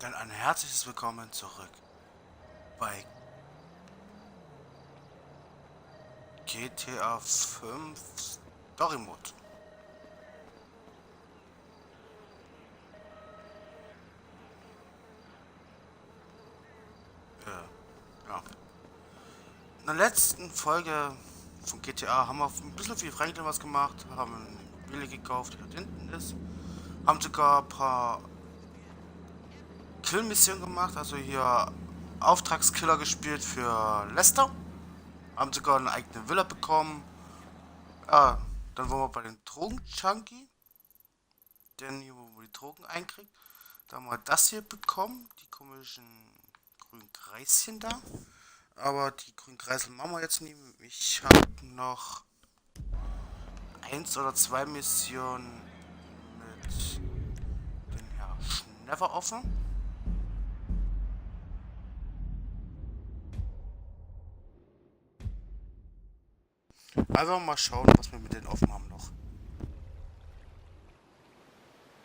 Dann ein herzliches Willkommen zurück bei GTA 5 Story Mode. Ja. In der letzten Folge von GTA haben wir ein bisschen viel Franklin was gemacht, haben eine Immobilie gekauft, die dort hinten ist, haben sogar ein paar Kill-Missionen gemacht, also hier Auftragskiller gespielt für Lester, haben sogar eine eigene Villa bekommen. Ja, dann waren wir bei den Drogen-Junkie, denn hier, wo man die Drogen einkriegt, da haben wir das hier bekommen, die komischen grünen Kreischen da. Aber die grünen Kreisel machen wir jetzt nicht. Ich habe noch 1 oder 2 Missionen mit dem Herr Schnever offen. Einfach mal schauen, was wir mit denen offen haben noch.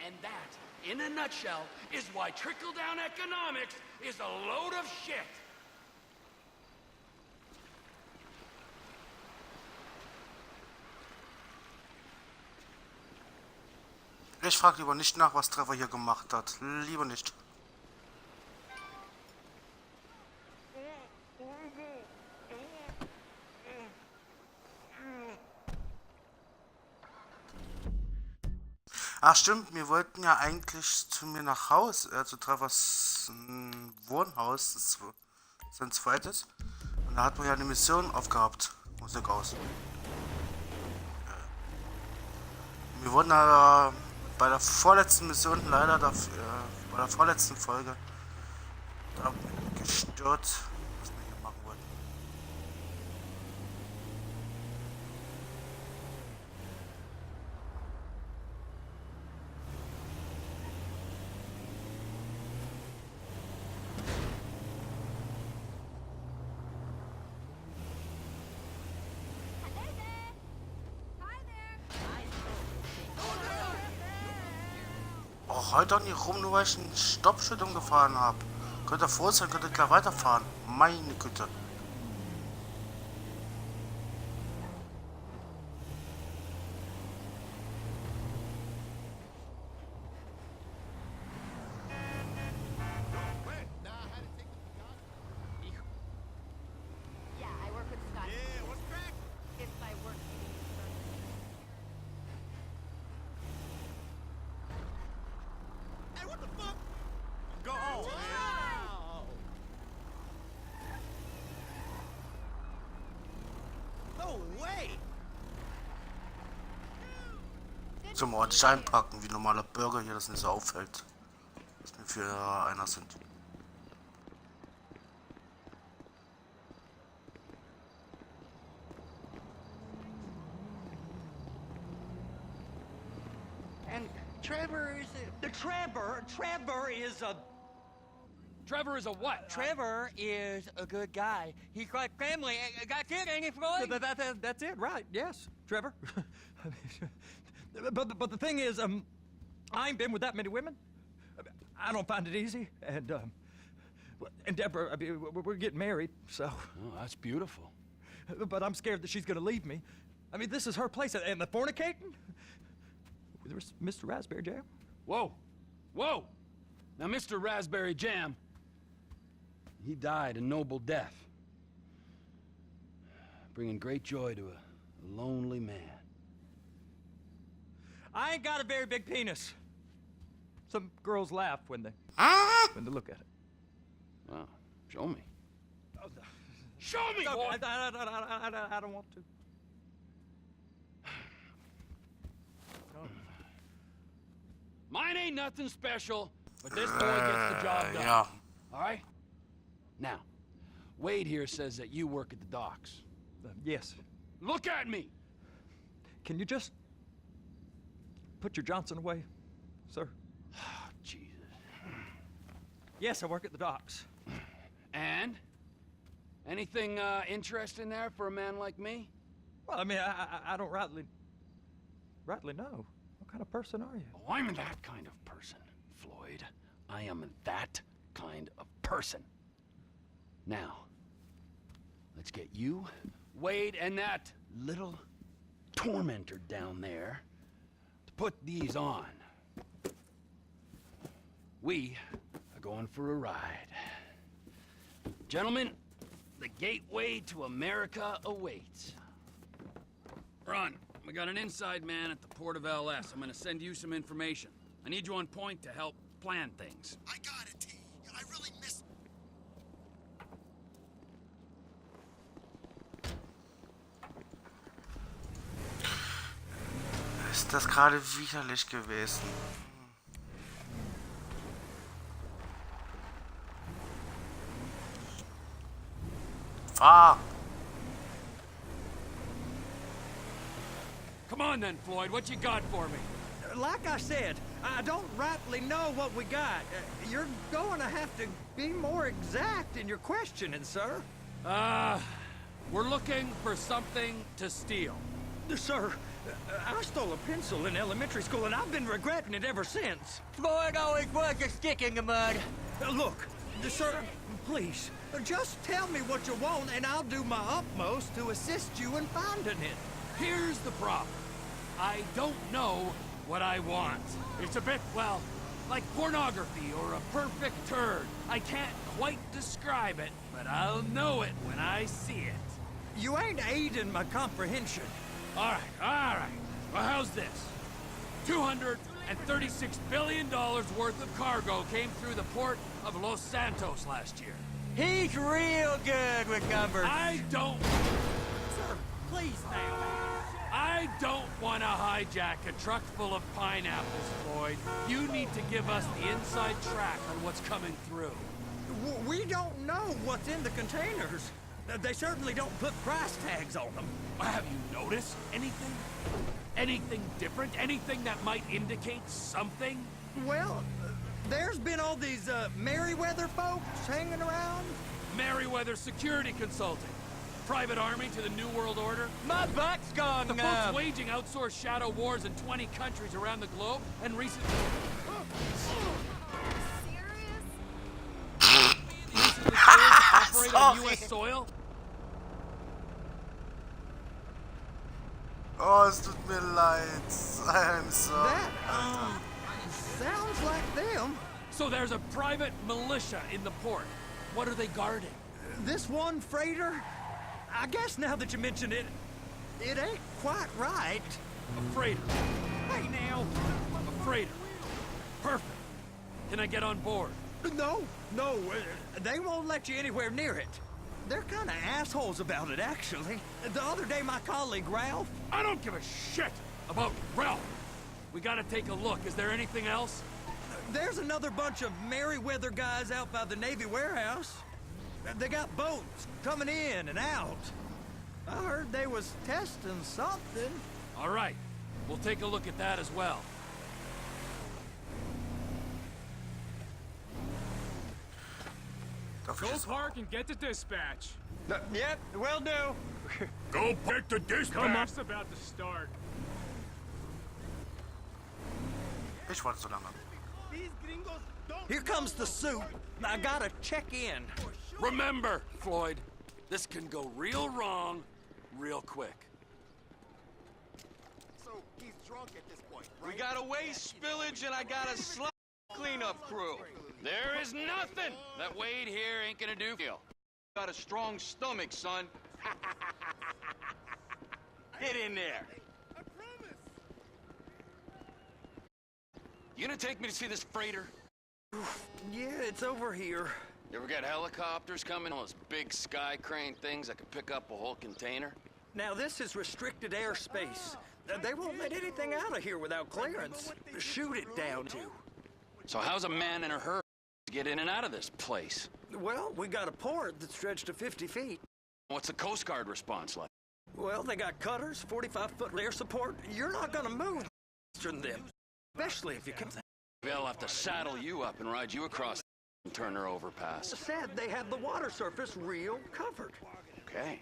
And that, in a nutshell, is why trickle-down economics is a load of shit. Ich frage lieber nicht nach, was Trevor hier gemacht hat. Lieber nicht. Ach stimmt, wir wollten ja eigentlich zu mir nach Haus, zu Trevors Wohnhaus, das ist sein zweites. Und da hat man ja eine Mission aufgehabt. Musik aus. Wir wurden da bei der vorletzten Mission leider, bei der vorletzten Folge, da gestört, was wir hier machen wollten. Oh, heute doch nicht rum, nur weil ich einen Stoppschild umgefahren habe. Könnt ihr froh sein, könnt ihr gleich weiterfahren. Meine Güte. Yeah, I work with Scott. Yeah, what's crack? It's my work meeting. Hey, what the fuck? Go on, man. No way. Zum ordentlich einpacken, wie normaler Bürger hier, das nicht so auffällt. Dass wir für einer sind. And Trevor is Trevor is a Trevor is a what? Trevor is a good guy. He's like family. Got kid, ain't he, Floyd? That's it, right? Yes, Trevor. but the thing is, I ain't been with that many women. I don't find it easy, and Deborah, I mean, we're getting married, so. Oh, that's beautiful. But I'm scared that she's gonna leave me. I mean, this is her place, and the fornicating. There's Mr. Raspberry Jam. Whoa, whoa! Now, Mr. Raspberry Jam, he died a noble death, bringing great joy to a lonely man. I ain't got a very big penis. Some girls laugh when they look at it. Wow, show me. Oh, Show me, no, boy! I don't want to. Mine ain't nothing special, but this boy gets the job done. Yeah. All right? Now, Wade here says that you work at the docks. Yes. Look at me! Can you just put your Johnson away, sir? Oh, Jesus. Yes, I work at the docks. And? Anything interesting there for a man like me? Well, I mean, I don't rightly know. What kind of person are you? Oh, I'm that kind of person, Floyd. I am that kind of person. Now, let's get you, Wade, and that little tormentor down there to put these on. We are going for a ride. Gentlemen, the gateway to America awaits. Ron, we got an inside man at the port of LS. I'm gonna send you some information. I need you on point to help plan things. I got it, T. I really miss... Ist das gerade widerlich gewesen? Fahr! Come on then, Floyd, what you got for me? Like I said, I don't rightly know what we got. You're going to have to be more exact in your questioning, sir. We're looking for something to steal. Sir, I stole a pencil in elementary school, and I've been regretting it ever since. Floyd always was a stick in the mud. Look, sir, please, just tell me what you want, and I'll do my utmost to assist you in finding it. Here's the problem. I don't know what I want. It's a bit, well, like pornography or a perfect turd. I can't quite describe it, but I'll know it when I see it. You ain't aiding my comprehension. All right. Well, how's this? $236 billion worth of cargo came through the port of Los Santos last year. He's real good with numbers. I don't Please, now. I don't want to hijack a truck full of pineapples, Floyd. You need to give us the inside track on what's coming through. We don't know what's in the containers. They certainly don't put price tags on them. Have you noticed anything? Anything different? Anything that might indicate something? Well, there's been all these Merryweather folks hanging around. Merryweather Security Consulting. Private army to the New World Order. My butt's gone The numb. folks waging outsourced shadow wars in 20 countries around the globe and recently Serious? operate on Sorry. U.S. soil. Oh, es tut mir leid. I'm sorry. That, sounds like them. So there's a private militia in the port. What are they guarding? This one freighter, I guess now that you mention it, it ain't quite right. A freighter. Hey now, A freighter. Perfect. Can I get on board? no, they won't let you anywhere near it. They're kind of assholes about it, actually. The other day, my colleague, Ralph, I don't give a shit about Ralph. We gotta take a look. Is there anything else? there's another bunch of Merryweather guys out by the Navy warehouse. They got boats coming in and out. I heard they was testing something. All right. We'll take a look at that as well. Darf ich Go das? park and get to dispatch. Yep, will do. Go pick the dispatch. That's about to start. Ich warte so lange. These gringos don't... Here comes the soup. I gotta check in. Remember, Floyd, this can go real wrong real quick. So he's drunk at this point, We right? got a waste spillage and I got a slop cleanup crew. There is nothing that Wade here ain't gonna do. Got a strong stomach, son. Get in there. I promise. You gonna take me to see this freighter? Yeah, it's over here. You ever got helicopters coming? Those big sky crane things that could pick up a whole container? Now, this is restricted airspace. They won't let anything out of here without clearance. Shoot it down to. So how's a man in a hurry to get in and out of this place? Well, we got a port that's stretched to 50 feet. What's the Coast Guard response like? Well, they got cutters, 45-foot air support. You're not gonna move faster than them, especially if you can. They'll have to saddle you up and ride you across the Turner overpass. Said they had the water surface real covered. Okay.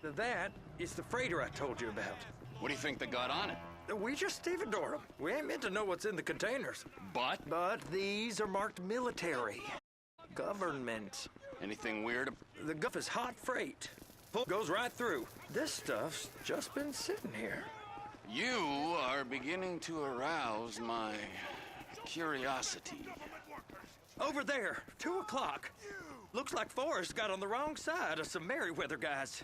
That is the freighter I told you about. What do you think they got on it? We just stevedore them. We ain't meant to know what's in the containers. But But these are marked military. government. Anything weird? The guff is hot freight. Pull goes right through. This stuff's just been sitting here. You are beginning to arouse my curiosity. Over there, 2 o'clock. Looks like Forrest got on the wrong side of some Merryweather guys.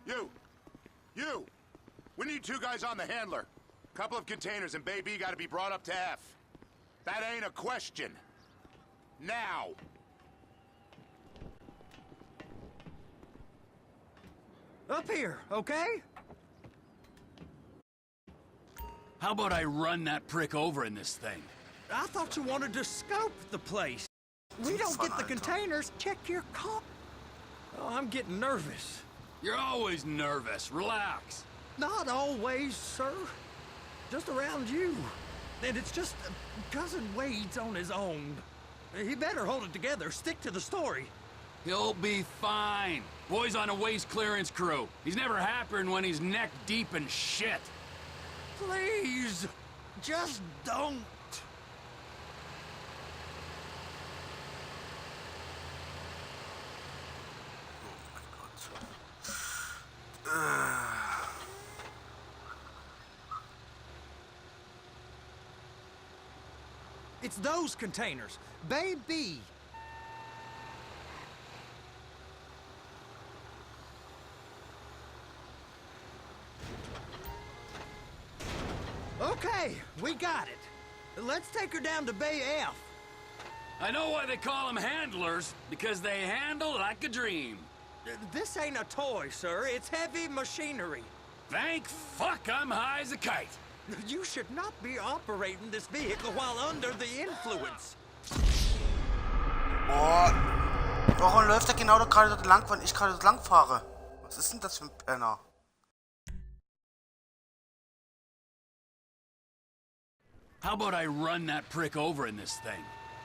You! We need 2 guys on the handler. Couple of containers and Bay B gotta be brought up to F. That ain't a question. Now! Up here, okay? How about I run that prick over in this thing? I thought you wanted to scope the place. We don't get the containers. Check your car. Oh, I'm getting nervous. You're always nervous. Relax. Not always, sir. Just around you. And it's just Cousin Wade's on his own. He better hold it together. Stick to the story. He'll be fine. Boy's on a waste clearance crew. He's never happier when he's neck deep in shit. Please, just don't. It's those containers. Baby. Okay, we got it. Let's take her down to Bay F. I know why they call them handlers, because they handle like a dream. This ain't a toy, sir. It's heavy machinery. Thank fuck I'm high as a kite. You should not be operating this vehicle while under the influence. Boah. Warum läuft er genau da gerade dort lang, wenn ich gerade dort lang fahre? Was ist denn das für ein Penner? How about I run that prick over in this thing?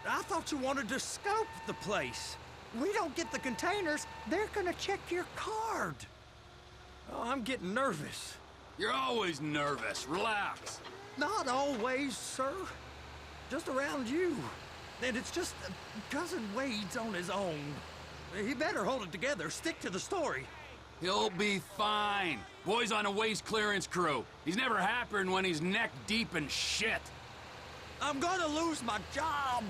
I thought you wanted to scope the place. We don't get the containers. They're gonna check your card. Oh, I'm getting nervous. You're always nervous. Relax. Not always, sir. Just around you. And it's just Cousin Wade's on his own. He better hold it together. Stick to the story. He'll be fine. Boy's on a waste clearance crew. He's never happier when he's neck deep in shit. I'm gonna lose my job.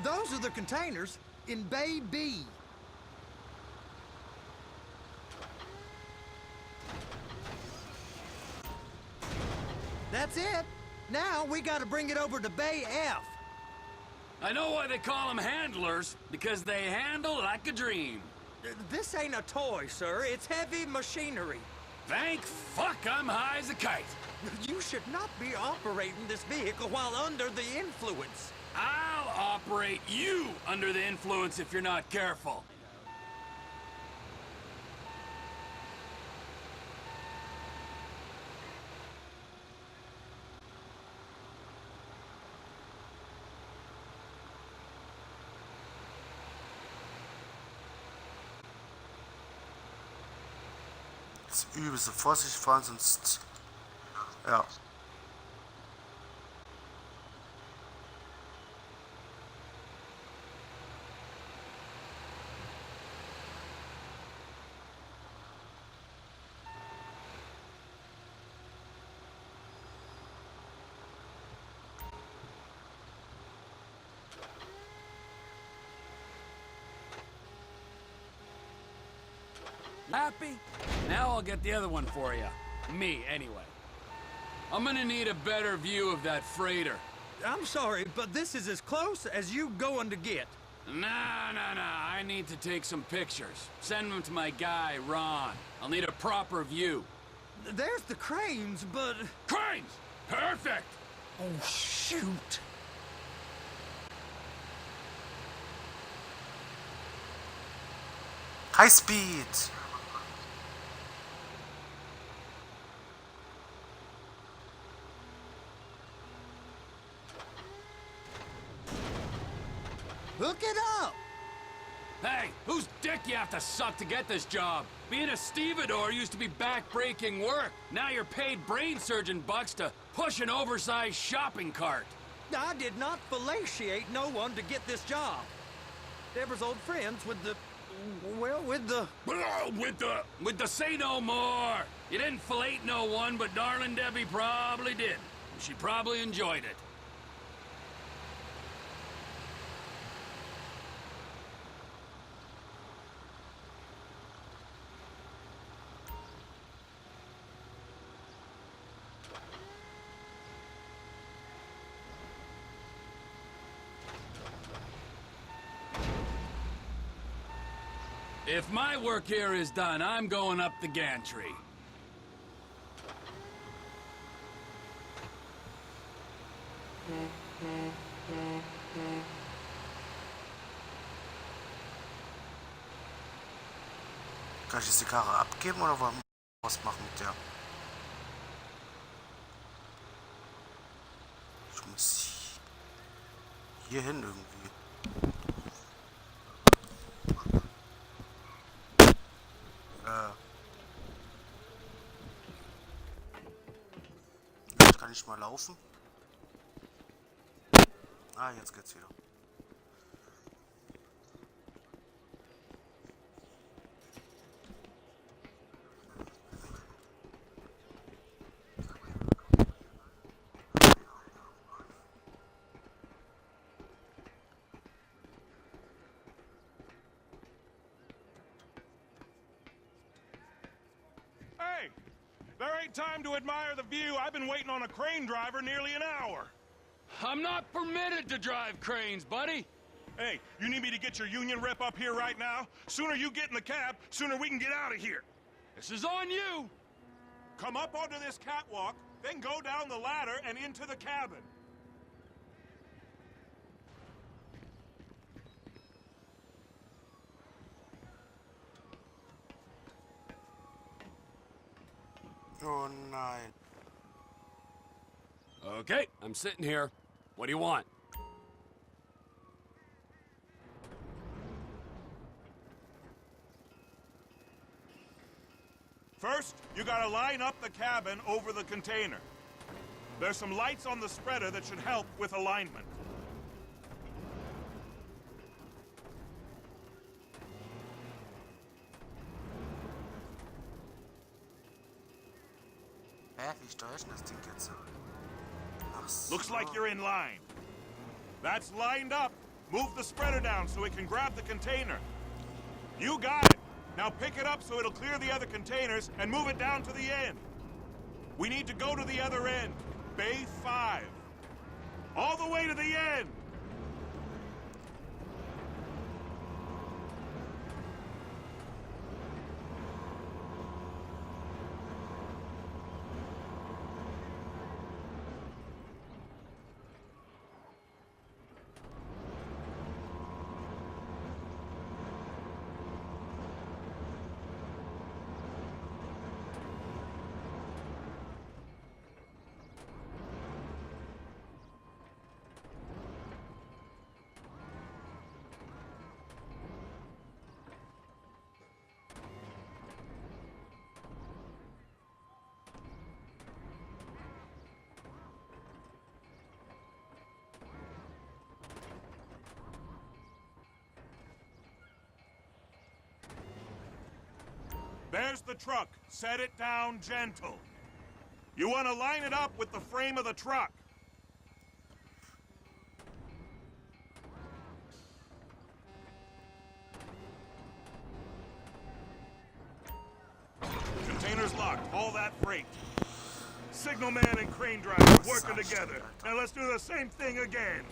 Those are the containers in Bay B. That's it. Now we gotta bring it over to Bay F. I know why they call them handlers, because they handle like a dream. This ain't a toy, sir. It's heavy machinery. Thank fuck I'm high as a kite. You should not be operating this vehicle while under the influence. I'll operate you under the influence if you're not careful. Das ist übelste Vorsicht fahren, sonst. Ja. Happy? Now I'll get the other one for you. Me, anyway. I'm gonna need a better view of that freighter. I'm sorry, but this is as close as you going to get. No. I need to take some pictures. Send them to my guy, Ron. I'll need a proper view. There's the cranes, but... Cranes! Perfect! Oh, shoot. High speed! Hook it up! Hey, whose dick you have to suck to get this job? Being a stevedore used to be back-breaking work. Now you're paid brain surgeon bucks to push an oversized shopping cart. I did not fellatiate no one to get this job. Deborah's old friends with the... well, with the... With the say no more. You didn't fillet no one, but darling Debbie probably did. She probably enjoyed it. If my work here is done, I'm going up the gantry. Kann ich jetzt die Karre abgeben oder was machen mit der? Ich muss hier hin irgendwie. Jetzt kann ich mal laufen. Ah, jetzt geht's wieder. Hey! There ain't time to admire the view. I've been waiting on a crane driver nearly an hour. I'm not permitted to drive cranes, buddy. Hey, you need me to get your union rep up here right now? Sooner you get in the cab, sooner we can get out of here. This is on you. Come up onto this catwalk, then go down the ladder and into the cabin. Oh nein. Okay, I'm sitting here. What do you want? First, you gotta line up the cabin over the container. There's some lights on the spreader that should help with alignment. Hä, wie steuere ich denn das Ding jetzt? Ach so. Looks like you're in line. That's lined up. Move the spreader down so it can grab the container. You got it. Now pick it up so it'll clear the other containers and move it down to the end. We need to go to the other end. Bay 5. All the way to the end. There's the truck. Set it down gentle. You want to line it up with the frame of the truck. Container's locked. All that freight. Signalman and crane driver working together. Now let's do the same thing again.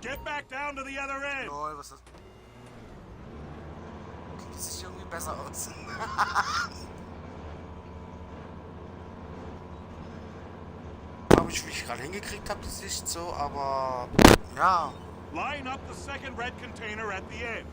Get back down to the other end. Lol, was ist das? Okay, das sieht irgendwie besser aus. Ob ich mich gerade hingekriegt habe, das ist so, aber ja. Line up the second red container at the end.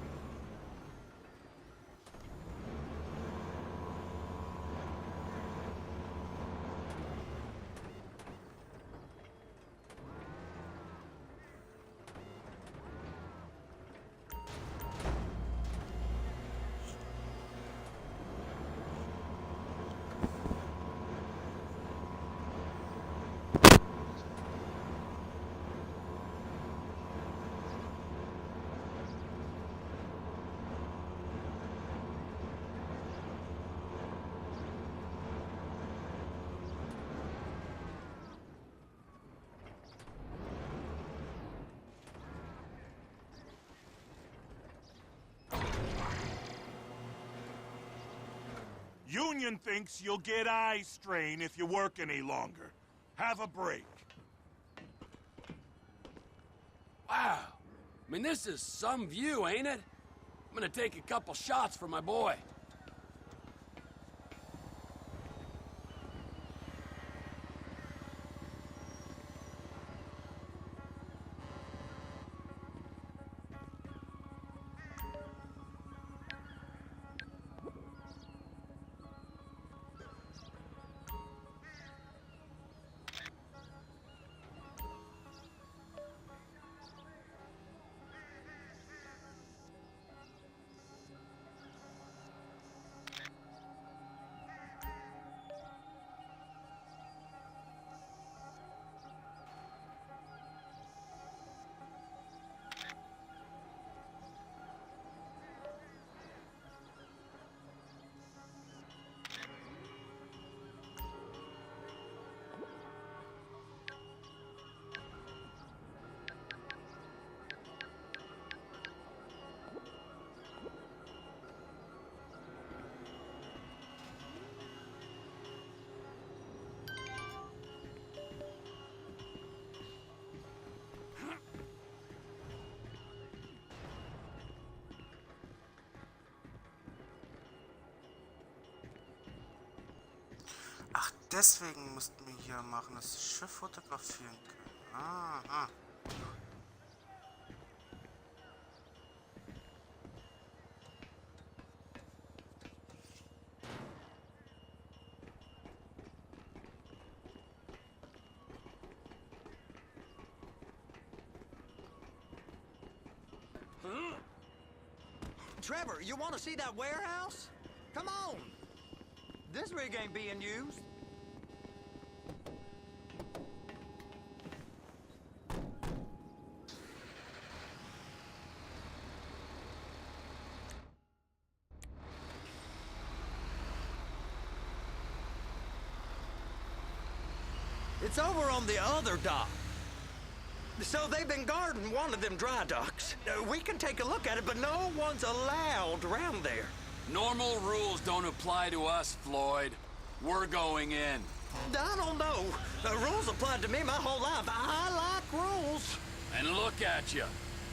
Union thinks you'll get eye strain if you work any longer. Have a break. Wow. I mean, this is some view, ain't it? I'm gonna take a couple shots for my boy. Ach, deswegen mussten wir hier machen, das Schiff fotografieren können. Aha. Trevor, you want to see that warehouse? Come on. This rig ain't being used. It's over on the other dock. So they've been guarding one of them dry docks. We can take a look at it, but no one's allowed around there. Normal rules don't apply to us, Floyd. We're going in. I don't know. Rules applied to me my whole life. I like rules. And look at you.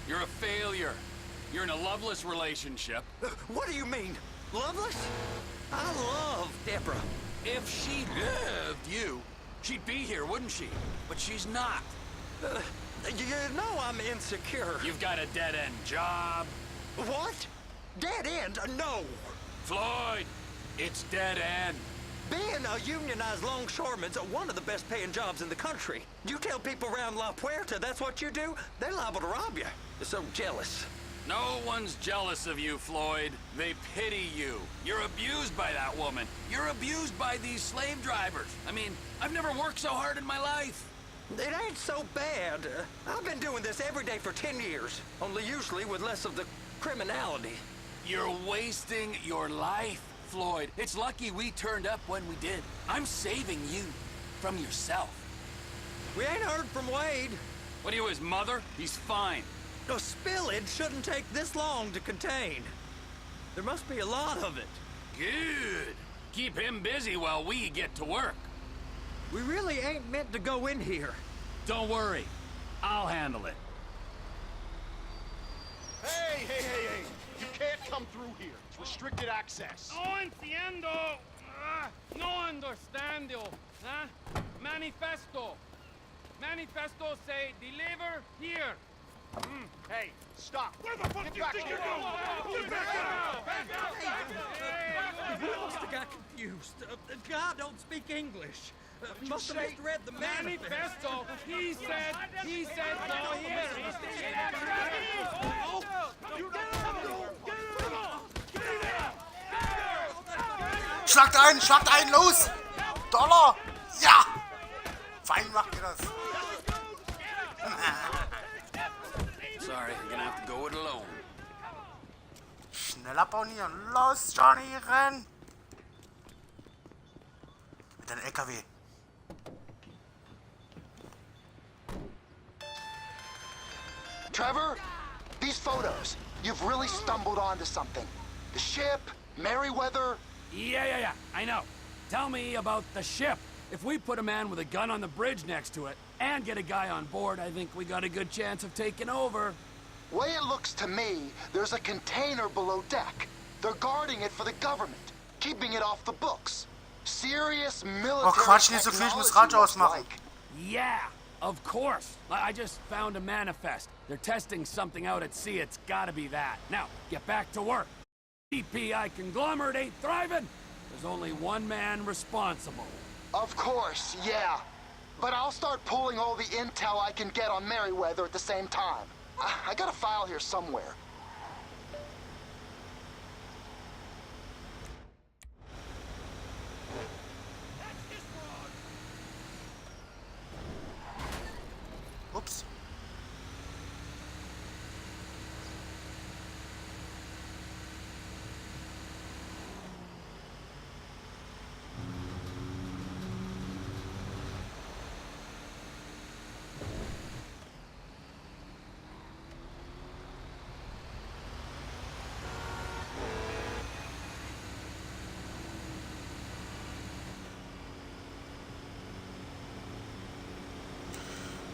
You're a failure. You're in a loveless relationship. What do you mean? Loveless? I love Deborah. If she loved you, she'd be here, wouldn't she? But she's not. You know I'm insecure. You've got a dead-end job. What? Dead end? No. Floyd, it's dead end. Being a unionized longshoreman's one of the best paying jobs in the country. You tell people around La Puerta that's what you do, they're liable to rob you. They're so jealous. No one's jealous of you, Floyd. They pity you. You're abused by that woman. You're abused by these slave drivers. I mean, I've never worked so hard in my life. It ain't so bad. I've been doing this every day for 10 years, only usually with less of the criminality. You're wasting your life, Floyd. It's lucky we turned up when we did. I'm saving you from yourself. We ain't heard from Wade. What are you, his mother? He's fine. A spillage shouldn't take this long to contain. There must be a lot of it. Good. Keep him busy while we get to work. We really ain't meant to go in here. Don't worry. I'll handle it. Hey! You can't come through here. It's restricted access. No entiendo. No understando. Huh? Manifesto. Manifesto say deliver here. Hey, stop. Where the fuck do you think you're going? Get back out! Back out! We must have got confused. God don't speak English. Must have misread the Manifesto. He said no here. Schlagt ein, los! Dollar! Ja! Fein macht ihr das. Sorry, I'm gonna have to go it alone. Schnell abonnieren. Los, Johnny, renn! Mit deinem LKW. Trevor, these photos, you've really stumbled onto something. The ship, Merryweather, Yeah, I know. Tell me about the ship. If we put a man with a gun on the bridge next to it and get a guy on board, I think we got a good chance of taking over. Way it looks to me, there's a container below deck. They're guarding it for the government, keeping it off the books. Serious military Oh Quatsch, nicht so viel, ich muss Radio ausmachen. Yeah, of course. I just found a manifest. They're testing something out at sea. It's gotta be that. Now, get back to work. EPI conglomerate ain't thriving. There's only one man responsible. Of course, yeah. But I'll start pulling all the intel I can get on Merryweather at the same time. I got a file here somewhere. Ups.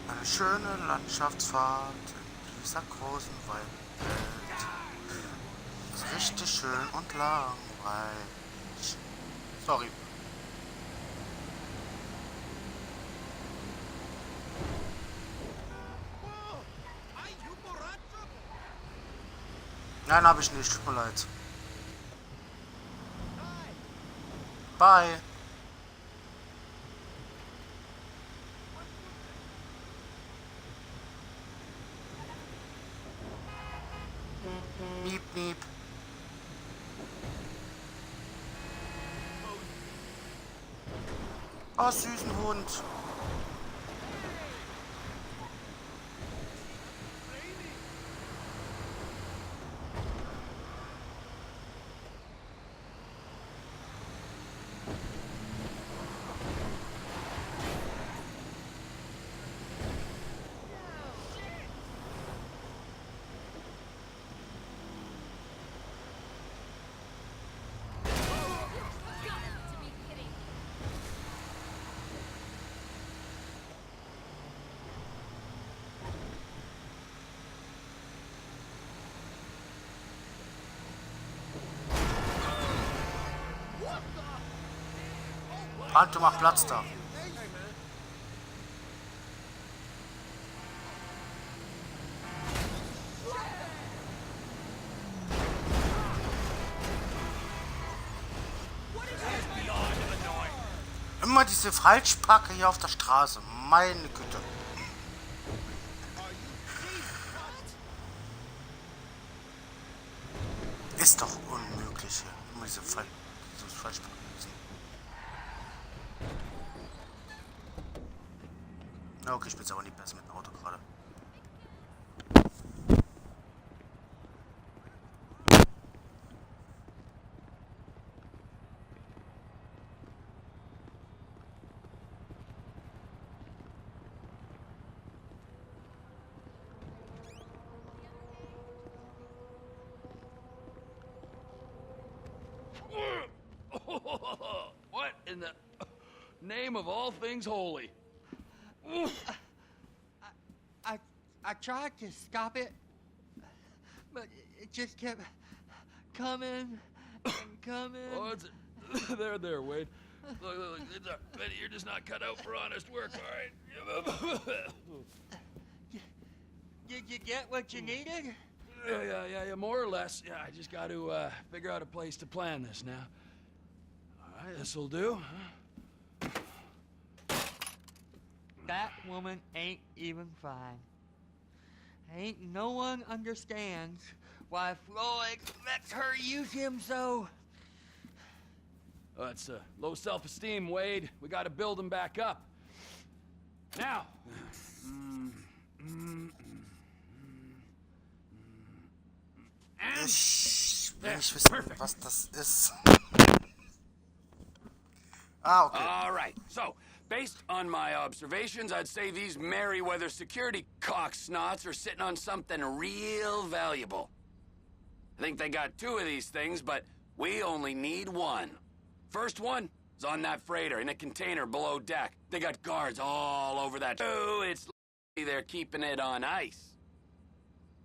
Eine schöne Landschaftsfahrt in dieser großen, weiten Welt. Ist richtig schön und langweilig. Sorry. Nein, habe ich nicht. Tut mir leid. Bye. Miep, miep. Oh, süßen Hund. To be kidding. Halt, du mach Platz da. Immer diese Falschparker hier auf der Straße. Meine Güte. Ist doch unmöglich hier. Immer diese Falschparker. Na okay, ich bin jetzt aber nicht besser mit dem Auto gerade. What in the name of all things holy? I tried to stop it, but it just kept coming and coming. Oh, it's there, Wade. Look, Betty, you're just not cut out for honest work, all right? Did you get what you needed? Yeah, more or less. Yeah, I just got to figure out a place to plan this now. All right, this'll do. That woman ain't even fine. Ain't no one understands why Floyd lets her use him so. Oh, it's low self-esteem, Wade. We got to build him back up. Now. Ich will There, nicht wissen, perfect. was das ist. Ah, okay. All right. So, based on my observations, I'd say these Merryweather security cocksnots are sitting on something real valuable. I think they got 2 of these things, but we only need 1. First one is on that freighter in a container below deck. They got guards all over that. Oh, it's they're keeping it on ice.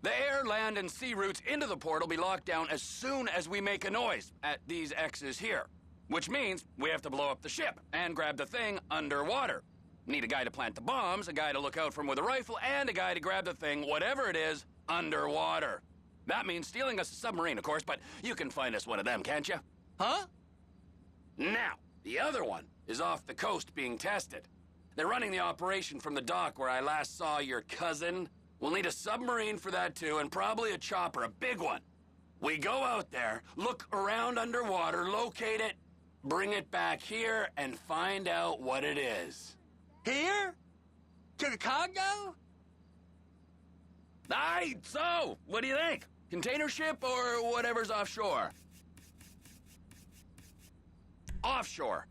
The air, land, and sea routes into the port will be locked down as soon as we make a noise at these X's here. Which means we have to blow up the ship and grab the thing underwater. Need a guy to plant the bombs, a guy to look out for him with a rifle, and a guy to grab the thing, whatever it is, underwater. That means stealing us a submarine, of course, but you can find us one of them, can't you? Huh? Now, the other one is off the coast being tested. They're running the operation from the dock where I last saw your cousin. We'll need a submarine for that too, and probably a chopper, a big one. We go out there, look around underwater, locate it, bring it back here, and find out what it is. Here? To the Congo? Aye, so, what do you think? Container ship or whatever's offshore? Offshore.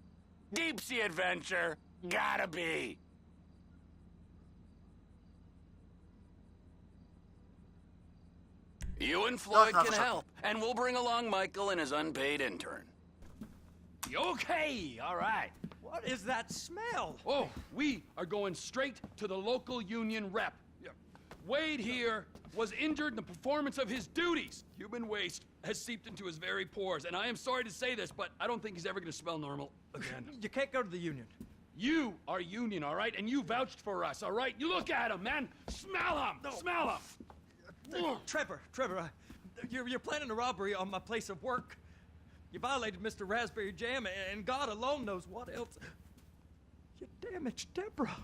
Deep sea adventure. Gotta be. You and Floyd can help, and we'll bring along Michael and his unpaid intern. Okay, all right. What is that smell? Oh, we are going straight to the local union rep. Wade here was injured in the performance of his duties. Human waste has seeped into his very pores, and I am sorry to say this, but I don't think he's ever going to smell normal again. You can't go to the union. You are union, all right? And you vouched for us, all right? You look at him, man. Smell him. No. Smell him. Trevor, you're planning a robbery on my place of work. You violated Mr. Raspberry Jam, and God alone knows what else. You damaged Deborah.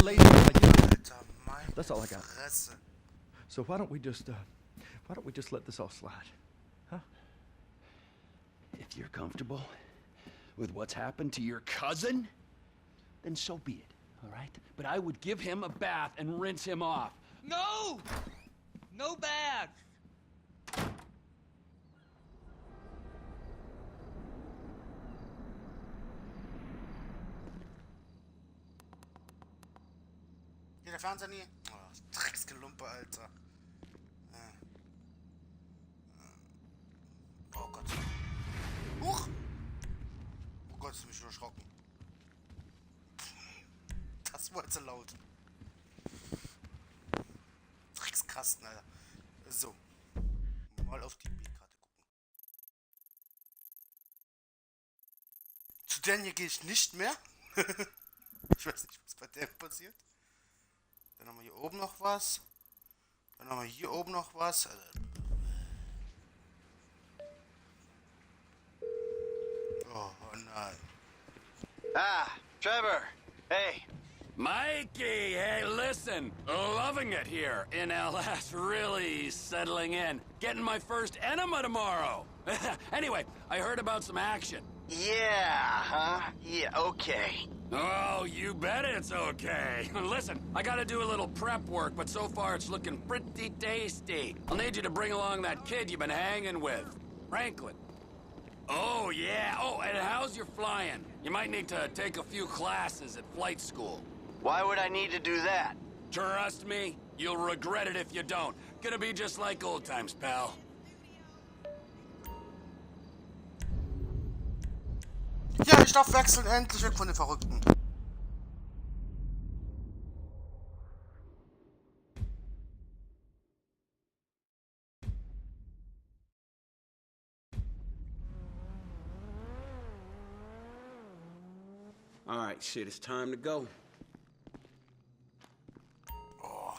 Lady, that's all I got. So why don't we just let this all slide, huh? If you're comfortable with what's happened to your cousin, then so be it, all right? But I would give him a bath and rinse him off. No! No baths! Geht der Fernseher nie? Oh, Drecksgelumpe, Alter. Oh Gott. Huch! Oh Gott, ist mich schon erschrocken. Das war jetzt so laut. Dreckskasten, Alter. So. Mal auf die B-Karte gucken. Zu der hier gehe ich nicht mehr. Ich weiß nicht, was bei der passiert. Dann haben wir hier oben noch was. Dann haben wir hier oben noch was. Oh nein. Ah, Trevor. Hey. Mikey, hey, listen. Loving it here in LS. Really settling in. Getting my first enema tomorrow. Anyway, I heard about some action. Yeah, huh? Yeah, okay. Oh, you bet it's okay. Listen, I gotta do a little prep work, but so far it's looking pretty tasty. I'll need you to bring along that kid you've been hanging with, Franklin. Oh, yeah. Oh, and how's your flying? You might need to take a few classes at flight school. Why would I need to do that? Trust me, you'll regret it if you don't. Gonna be just like old times, pal. Ja, ich darf wechseln, endlich weg von den Verrückten. All right, shit, it's time to go. Oh.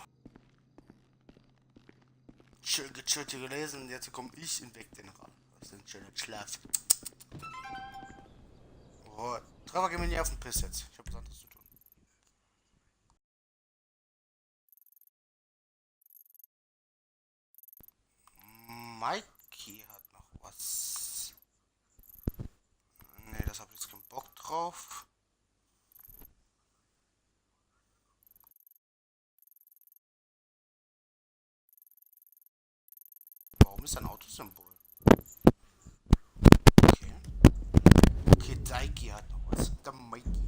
Schön gechillt hier gelesen, jetzt komme ich in Weg den ran. Das ist ein schöner Schlaf. Oh, Trevor, geh mir nicht auf den Piss jetzt. Ich hab was anderes zu tun. Mikey hat noch was. Nee, das hab ich jetzt keinen Bock drauf. Warum ist ein Autosymbol? Okay. Okay, Daiki hat noch was. Der Mikey.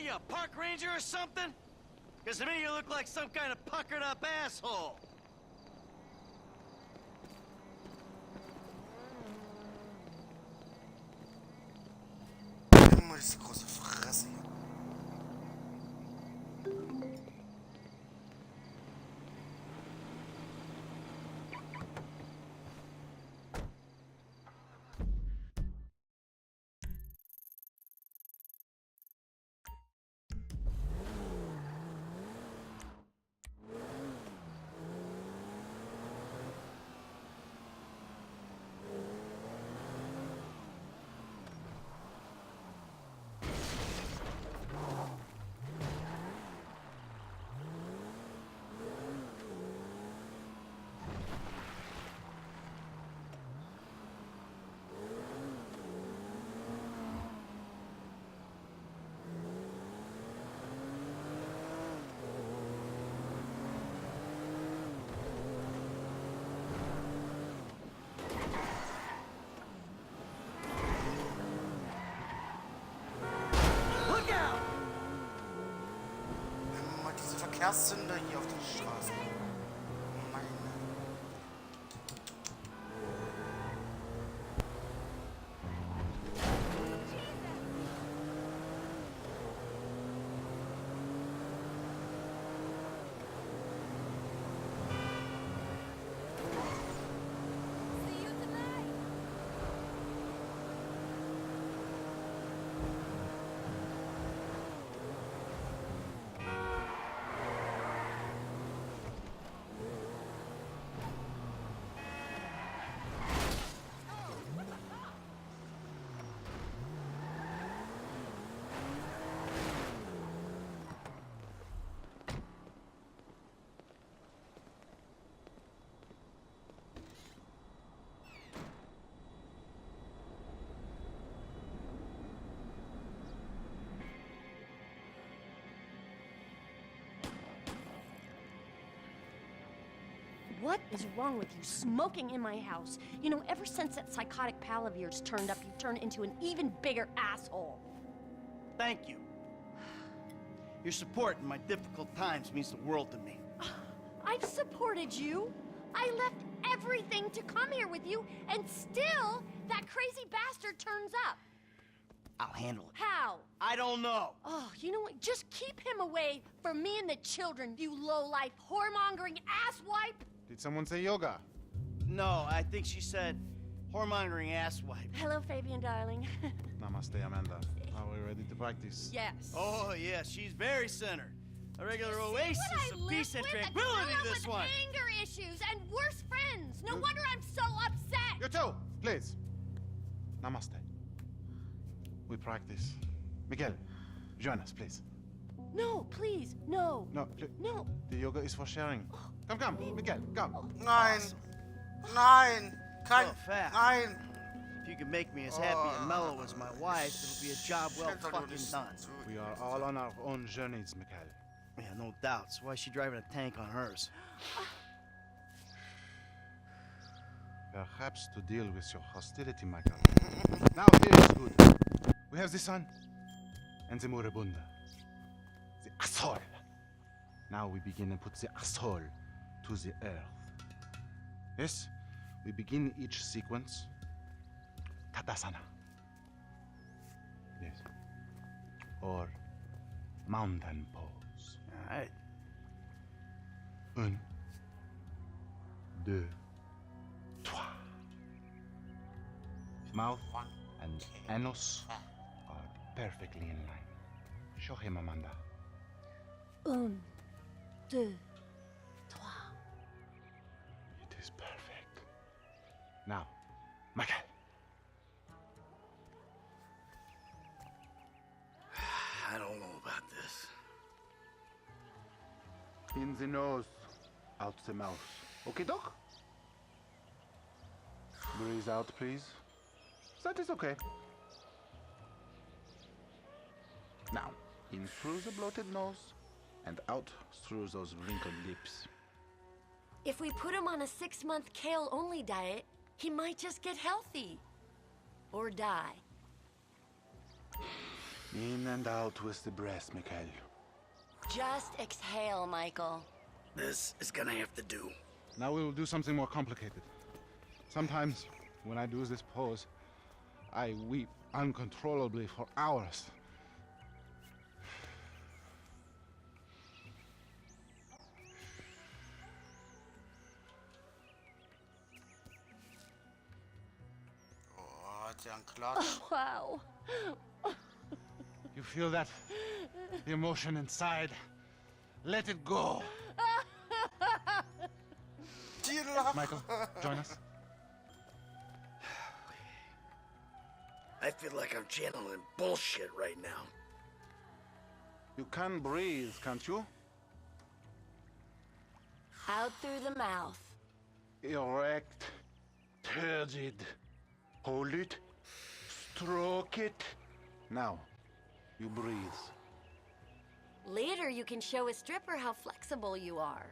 you, a park ranger or something? Because to me you look like some kind of puckered up asshole. Immer diese große Fresse hier. Immer diese Verkehrssünder hier auf der Straße. Meine. See you tonight. What is wrong with you smoking in my house? You know, ever since that psychotic pal of yours turned up, you've turned into an even bigger asshole. Thank you. Your support in my difficult times means the world to me. I've supported you. I left everything to come here with you, and still, that crazy bastard turns up. I'll handle it. How? I don't know. Oh, you know what? Just keep him away from me and the children, you low-life, whoremongering asswipe. Did someone say yoga? No, I think she said whoremongering asswipe. Hello, Fabian, darling. Namaste, Amanda. Are we ready to practice? Yes. Oh, yeah, she's very centered. A regular oasis What I of peace live and with, tranquility, a girl this with one. anger issues and worse friends. No wonder I'm so upset. You too, please. Namaste. We practice. Miguel, join us, please. No, please, no. No, please. No. The yoga is for sharing. Come, Miguel, come. Nein! Nein! Kein. Oh, fat. Nein! If you can make me as happy and mellow as my wife, it'll be a job well fucking done. We are all on our own journeys, Miguel. Yeah, no doubts. Why is she driving a tank on hers? Perhaps to deal with your hostility, Michael. Now here is good. We have the sun and the moribunda. The asshole. Now we begin and put the asshole to the earth. Yes, we begin each sequence. Tadasana. Yes. Or mountain pose. All right. 1, 2, 3. Mouth and anus are perfectly in line. Show him, Amanda. 1, 2, 3. It is perfect. Now, Michael. I don't know about this. In the nose, out the mouth. Okay, Doc? Breathe out, please. That is okay. Now, in through the bloated nose and out through those wrinkled lips. If we put him on a 6-month kale-only diet, he might just get healthy. Or die. In and out with the breath, Mikhail. Just exhale, Michael. This is gonna have to do. Now we will do something more complicated. Sometimes, when I do this pose, I weep uncontrollably for hours. Oh, hat er einen Klatsch. Wow. You feel that? The emotion inside. Let it go. Michael, join us. I feel like I'm channeling bullshit right now. You can breathe, can't you? Out through the mouth. Erect, turgid. Hold it. Stroke it. Now, you breathe. Later, you can show a stripper how flexible you are.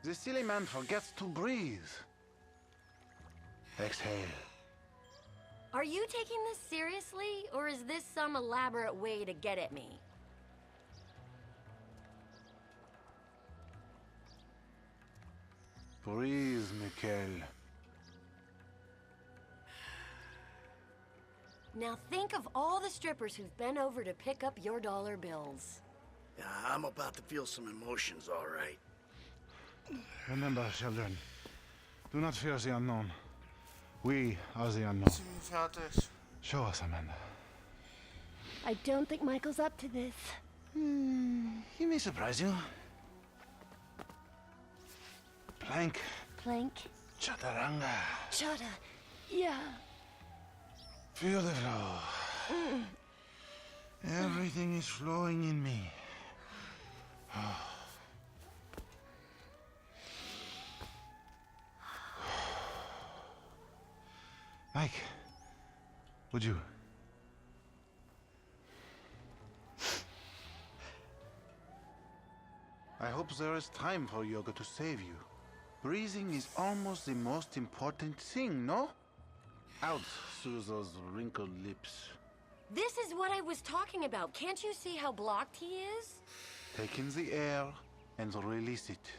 The silly man forgets to breathe. Exhale. Are you taking this seriously, or is this some elaborate way to get at me? Breathe, Mikhail. Now think of all the strippers who've been over to pick up your dollar bills. Yeah, I'm about to feel some emotions, all right. Remember, children, do not fear the unknown. We are the unknown. Show us, Amanda. I don't think Michael's up to this. He may surprise you. Plank. Plank. Chaturanga. Chata. Yeah. Feel the flow. Everything is flowing in me. Mike, would you? I hope there is time for yoga to save you. Breathing is almost the most important thing, no? Out through those wrinkled lips. This is what I was talking about. Can't you see how blocked he is? Take in the air and release it.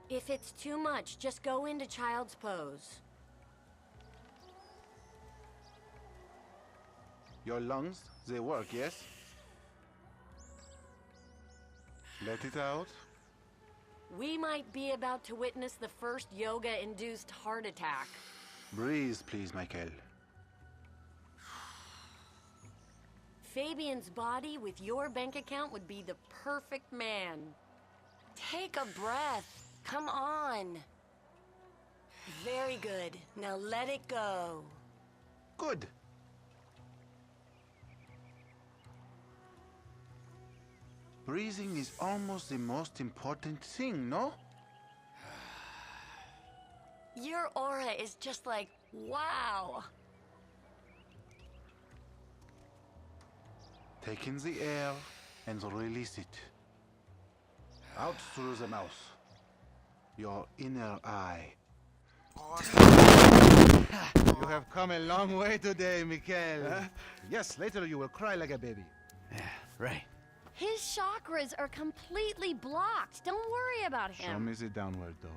If it's too much, just go into child's pose. Your lungs, they work, yes? Let it out. We might be about to witness the first yoga-induced heart attack. Breathe, please, Michael. Fabian's body with your bank account would be the perfect man. Take a breath. Come on. Very good. Now let it go. Good. Breathing is almost the most important thing, no? Your aura is just like, wow. Take in the air and release it. Out through the mouth. Your inner eye. You have come a long way today, Mikhail. Huh? Yes, later you will cry like a baby. Yeah, right. His chakras are completely blocked. Don't worry about him. Show me the downward dog.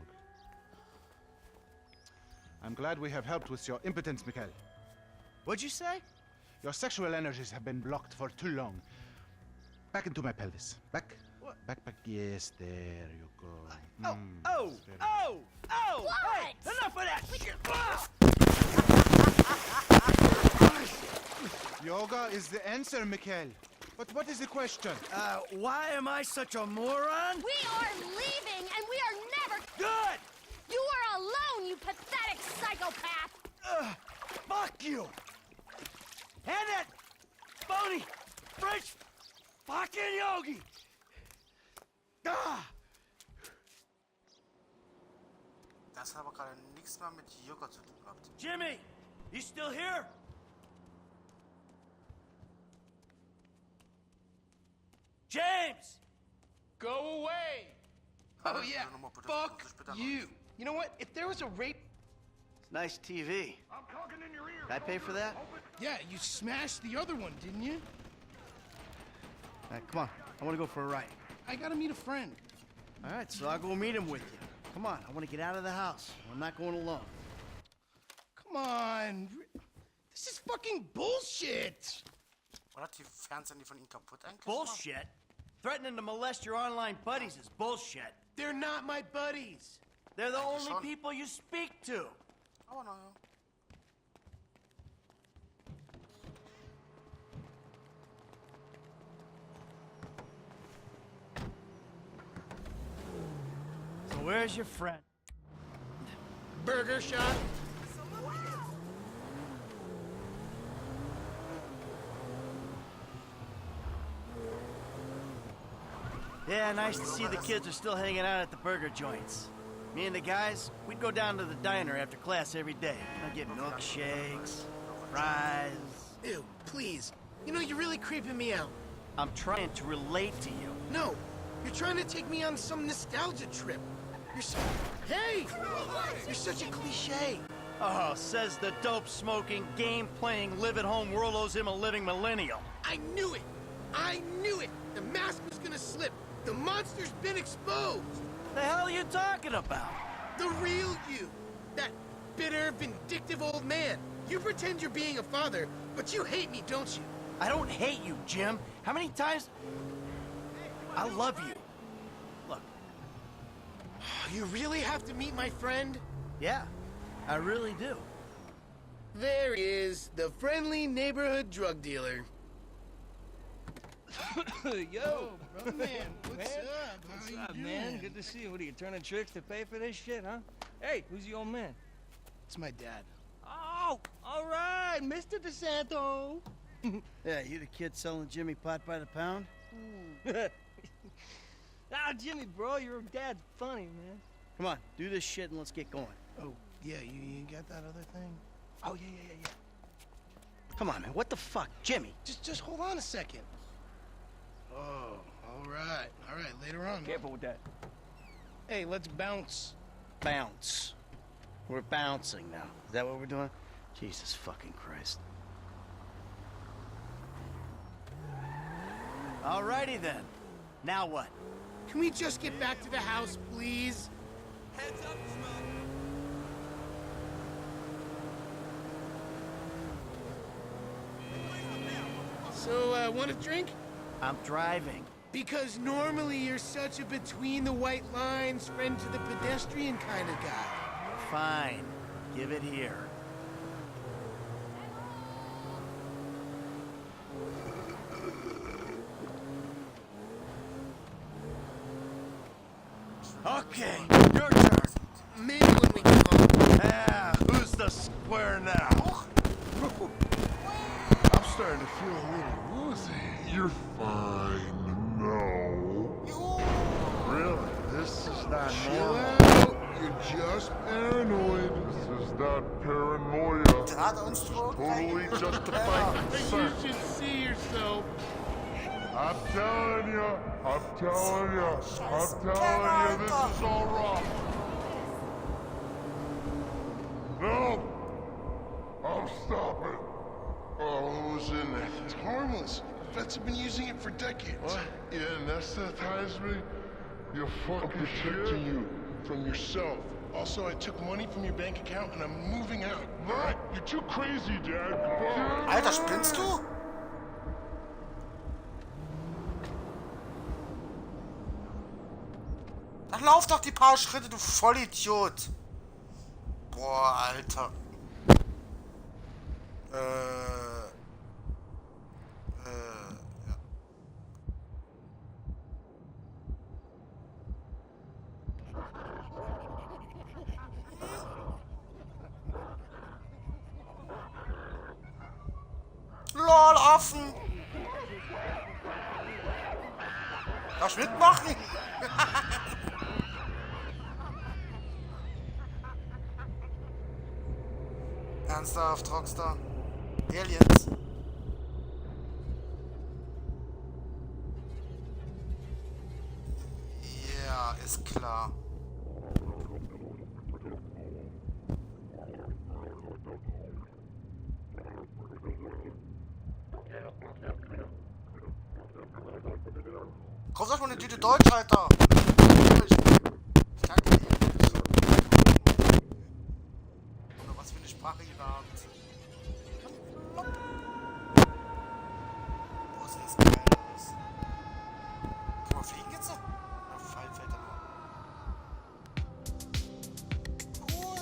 I'm glad we have helped with your impotence, Mikhail. What'd you say? Your sexual energies have been blocked for too long. Back into my pelvis. Back. What? Back. There you go. Oh! What? Hey, enough of that shit! Yoga is the answer, Mikhail. But what is the question? Why am I such a moron? We are leaving, and we are never... Good! You are alone, you pathetic psychopath! Fuck you! And that phony French fucking yogi! Ah! Das hat aber gerade nichts mehr mit Yoga zu tun gehabt. Jimmy, you still here? James! Go away! Oh yeah, fuck you. You know what? If there was a rape Nice TV. Did I pay for that? Yeah, you smashed the other one, didn't you? All right, come on. I want to go for a ride. I gotta meet a friend. All right, so I'll go meet him with you. Come on, I want to get out of the house. I'm not going alone. Come on. This is fucking bullshit. Oder hat die Fernseher die von ihm kaputt eigentlich? Bullshit? Threatening to molest your online buddies is bullshit. They're not my buddies. They're the only people you speak to. Aber naja. So where's your friend? Burger shop? Yeah, nice to see the kids are still hanging out at the burger joints. Me and the guys, we'd go down to the diner after class every day. I'd get milkshakes, fries. Ew, please. You know, you're really creeping me out. I'm trying to relate to you. No, you're trying to take me on some nostalgia trip. You're so... Hey! You're such a cliche. Oh, says the dope-smoking, game-playing, live-at-home world owes him a living millennial. I knew it! I knew it! The mask was gonna slip. The monster's been exposed. The hell are you talking about? The real you. That bitter, vindictive old man. You pretend you're being a father, but you hate me, don't you? I don't hate you, Jim. How many times... I love you. Look. You really have to meet my friend? Yeah, I really do. There he is, the friendly neighborhood drug dealer. Yo, brother man, what's up? What's How up, you man? doing? Good to see you. What are you turning tricks to pay for this shit, huh? Hey, who's the old man? It's my dad. Oh, all right, Mr. DeSanto. Yeah, you the kid selling Jimmy pot by the pound? Jimmy, bro, your dad's funny, man. Come on, do this shit and let's get going. Oh, yeah, you got that other thing? Oh, yeah. Come on, man, what the fuck? Jimmy. Just hold on a second. Oh, all right, later on. Careful with that. Hey, let's bounce. Bounce. We're bouncing now. Is that what we're doing? Jesus fucking Christ. Alrighty then. Now what? Can we just get back to the house, please? Heads up, So, want a drink? I'm driving. Because normally you're such a between the white lines, friend to the pedestrian kind of guy. Fine. Give it here. Okay, your turn. Maybe when we get home. Yeah, who's the square now? I'm starting to feel a little woozy. You're fine now. Really? This is not normal. You're just paranoid. This is not paranoia. This is totally justified concern. You should see yourself. I'm telling you, this is all wrong. No! I'm stopping. Oh, who's in there? It's harmless. Vets have been using it for decades. What? You anesthetize me? You fucking I'm protecting you from yourself. Also, I took money from your bank account and I'm moving out. What? You're too crazy, Dad. Goodbye. Alter, spinnst du? Dann lauf doch die paar Schritte, du Vollidiot. Boah, Alter. Ja. LOL, Affen! Darf ich mitmachen? Ernsthaft, Rockstar? Aliens? Ja, ist klar. Tüte Deutsch, Alter. Ich kann kein Englisch. Oder was für eine Sprache ihr da habt. Boah, sieht das geil aus. Kann man fliegen jetzt? Ja, fällt er nur. Cool.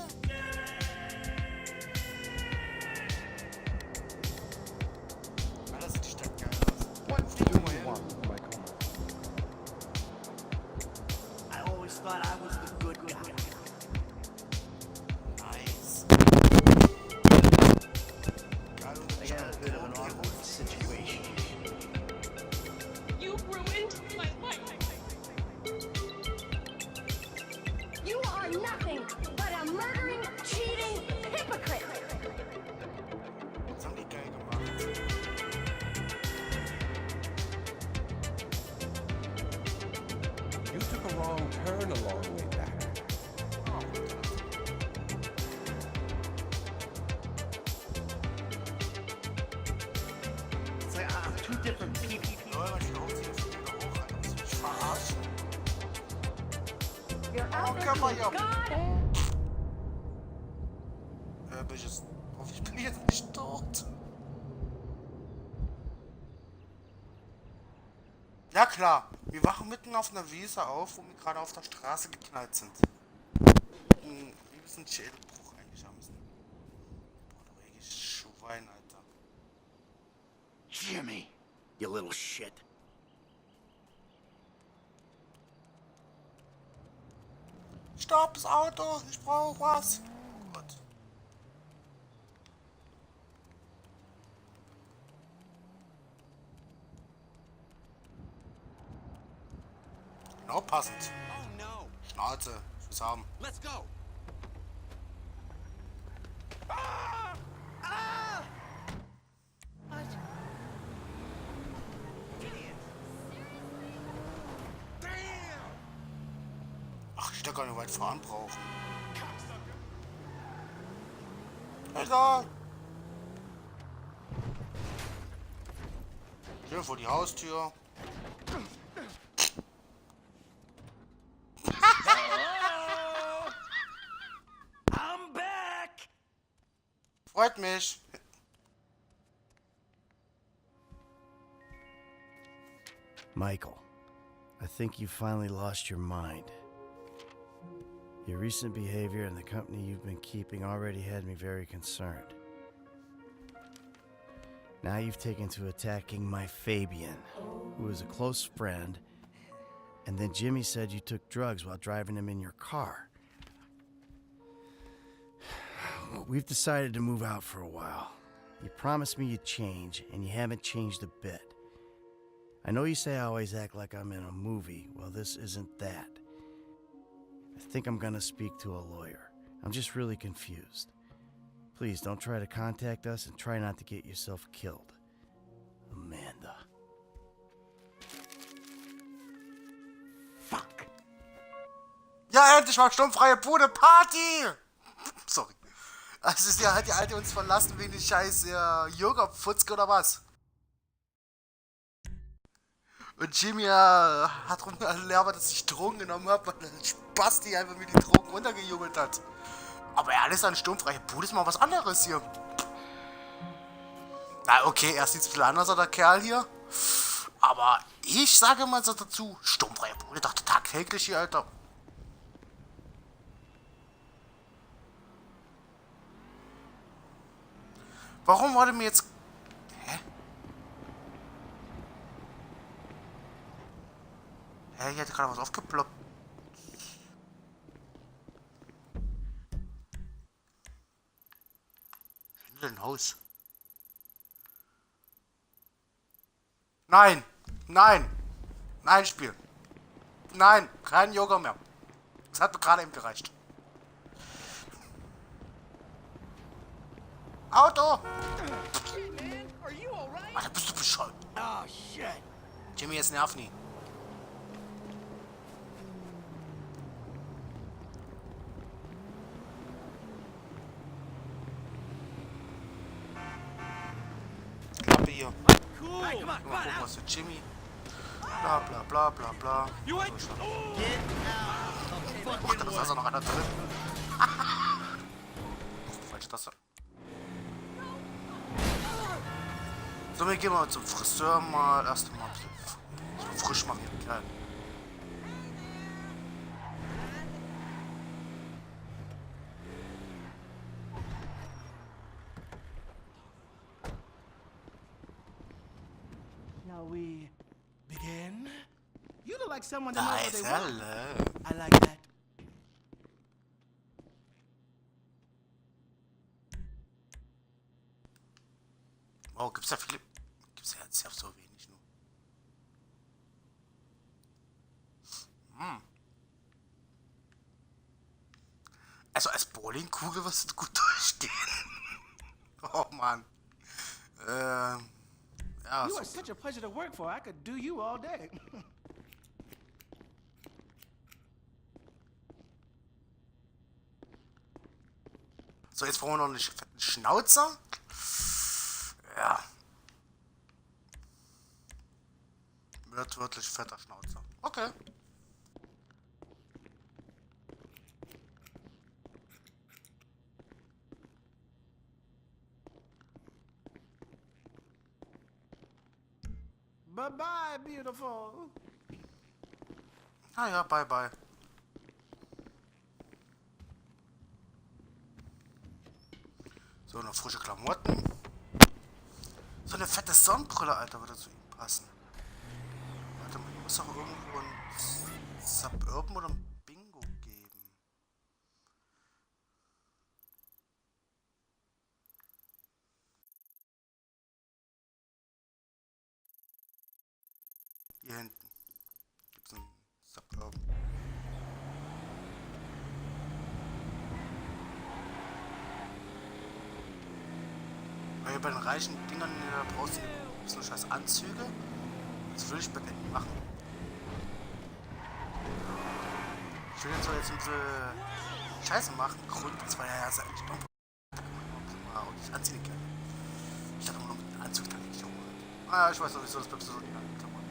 Alter, sieht die Stadt geil aus. What do you want, Michael? I always thought I was the good guy. Nice. I got a bit of an awkward situation. You ruined my life. You are nothing but a murdering, cheating hypocrite. Was haben die geil gemacht? You took a wrong turn a long way back. It's like I'm two different people. Leute, die Hauptziele von mir hoch, Alter. Willst du mich verarschen? Your Oh, outfit come on, is yo. God. Bin ich jetzt... Hoffe, ich bin jetzt nicht tot. Ja klar, wir wachen mitten auf einer Wiese auf, wo wir gerade auf der Straße geknallt sind. Ein bisschen Schädelbruch eigentlich haben müssen. Boah, du reges Schwein, Alter. Jimmy, you little shit. Stopp, das Auto, ich brauche was. Gut. Genau passend. Oh no. Schnauze, ich will's haben. Let's go. Ach, ich hätte gar nicht weit fahren brauchen. Egal. Schön vor die Haustür. I'm back! Freut mich. Michael, I think you finally lost your mind. Your recent behavior and the company you've been keeping already had me very concerned. Now you've taken to attacking my Fabian, who is a close friend, and then Jimmy said you took drugs while driving him in your car. We've decided to move out for a while. You promised me you'd change, and you haven't changed a bit. I know you say I always act like I'm in a movie. Well, this isn't that. I think I'm gonna speak to a lawyer. I'm just really confused. Please don't try to contact us and try not to get yourself killed. Amanda. Fuck. Ja, endlich mal sturmfreie Bude Party! Sorry. Also ist ja, hat die Alte uns verlassen wegen den scheiß Yoga-Futzke oder was? Und Jimmy hat rumgelabert, dass ich Drogen genommen habe, weil der Spasti einfach mir die Drogen runtergejubelt hat. Aber alles an sturmfreie Bude ist mal was anderes hier. Na okay, er sieht ein bisschen anders, der Kerl hier. Aber ich sage mal so dazu, sturmfreie Bude, dachte tagtäglich hier, Alter. Warum wurde mir jetzt... Hä? Hä, hier hat gerade was aufgeploppt. Ein Haus. Nein! Nein! Nein, Spiel! Nein! Kein Yoga mehr. Das hat mir gerade eben gereicht. Auto! Alter, bist du bescheuert? Oh, shit. Jimmy, jetzt nerv nie. Klappe hier. Cool. Hey, come on, Mal gucken, was für Jimmy. Bla bla bla bla bla. You ain't... Get out of Ach, da ist also noch einer drin. Falsche Taste. So, wir gehen mal zum Friseur mal erst mal ein bisschen frisch machen. Geil. Shall we begin? You look like someone that knows what Nice, they want. hello. I like that. Oh, gibt's ja viele. Gibt's ja jetzt ja so wenig nur. Also als Bowlingkugel wirst du gut durchstehen. Oh Mann. Ja, You are so. such a pleasure to work for. I could do you all day. So, jetzt brauchen wir noch einen fetten Schnauzer. Ja. Wird wirklich fetter Schnauzer. Okay. Bye-bye, beautiful. Ah ja, bye bye. So, noch frische Klamotten. So eine fette Sonnenbrille, Alter, würde zu ihm passen. Warte mal, muss doch irgendwo ein Suburban oder ein Bingo geben. Hier hinten gibt es einen Suburban. Weil bei den reichen Dingern da brauchst du so scheiß Anzüge. Das will ich bei denen machen. Ich will jetzt so jetzt ein bisschen Scheiße machen. Grund, das war ja eigentlich dumm. Und ich anziehen kann. Ich dachte immer noch mit dem Anzug dann nicht rum. Ah ja, ich weiß noch nicht so, das bleibt so die Klamotten.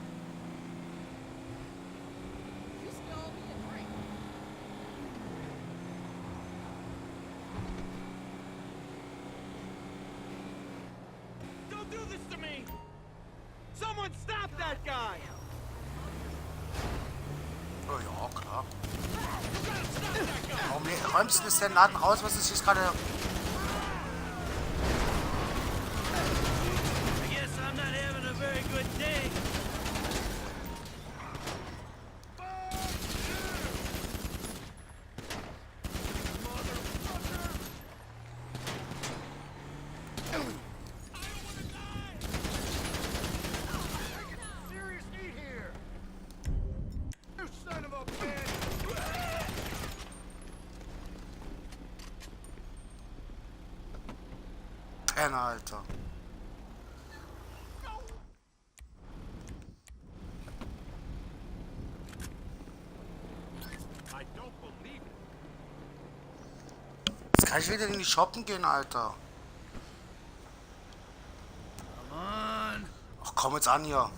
Don't do this to me! Someone stop that guy! Oh ja, klar. Warum räumst du das den Laden raus? Was ist jetzt gerade? I guess I'm not having a very good day. Serious need here. You son of a bitch. Penner, Alter. I don't believe it. Jetzt kann ich wieder in die Shoppen gehen, Alter. Come on. Ach komm jetzt an hier.